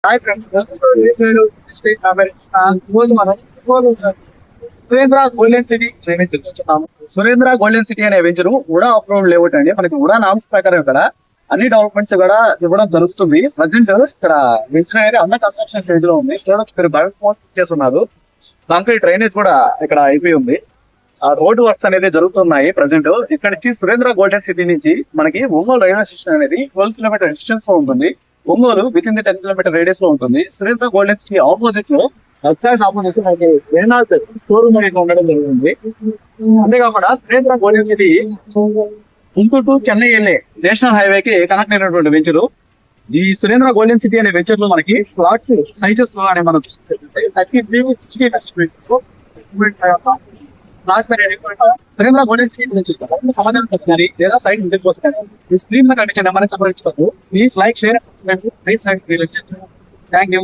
Hi friends, ఈరోజు మనం Surendra golden city చూస్తున్నాము. సురేంద్ర గోల్డెన్ సిటీ అనే వెంచర్ ఉడా అప్రూవల్ లేఅవుట్ అండి. మనకి ఉడా నామ్స్ ప్రకారం ఇక్కడ అన్ని డెవలప్మెంట్స్ కూడా ఇవ్వడం జరుగుతుంది. ప్రజెంట్ ఇక్కడ వెంచర్ అనేది అండర్ కన్స్ట్రక్షన్ స్టేజ్ లో ఉంది. మీరు బయట ఫోన్ చేస్తున్నారు. కాంక్రీట్ డ్రైనేజ్ కూడా ఇక్కడ అయిపోయి ఉంది. ఆ రోడ్ వర్క్స్ అనేది జరుగుతున్నాయి ప్రజెంట్. ఇక్కడ నుంచి సురేంద్ర గోల్డెన్ సిటీ నుంచి మనకి ఒంగోలు రైల్వే స్టేషన్ అనేది 12 కిలోమీటర్ డిస్టెన్స్ లో ఉంటుంది. Ongole within the 10 kilometre radius లో ఉంటుంది. సురేంద్ర గోల్డెన్ సిటీ ఆపోజిట్ లో ఎగ్జాక్ట్ ఆపోజిట్ మనకి వేనాల్ షోరూమ్ అనేది ఉండడం జరిగింది. అంతేకాకుండా Surendra golden city Guntur to Chennai వెళ్ళే నేషనల్ హైవే కి కనెక్ట్ అయినటువంటి వెంచరు. ఈ సురేంద్ర గోల్డెన్ సిటీ అనే వెంచర్ లో మనకి ప్లాట్స్ సైజెస్ అని మనం చూసుకుంటే 33, 60 సురేంద్ర గోల్డెన్ సిటీ నుంచి సమాచారం వస్తుంది లేదా సైట్ విజిట్ కోసం ఈ స్క్రీన్ లో కనిపించే నెంబర్ సంప్రదించవచ్చు. Please like, share, subscribe. Thank you.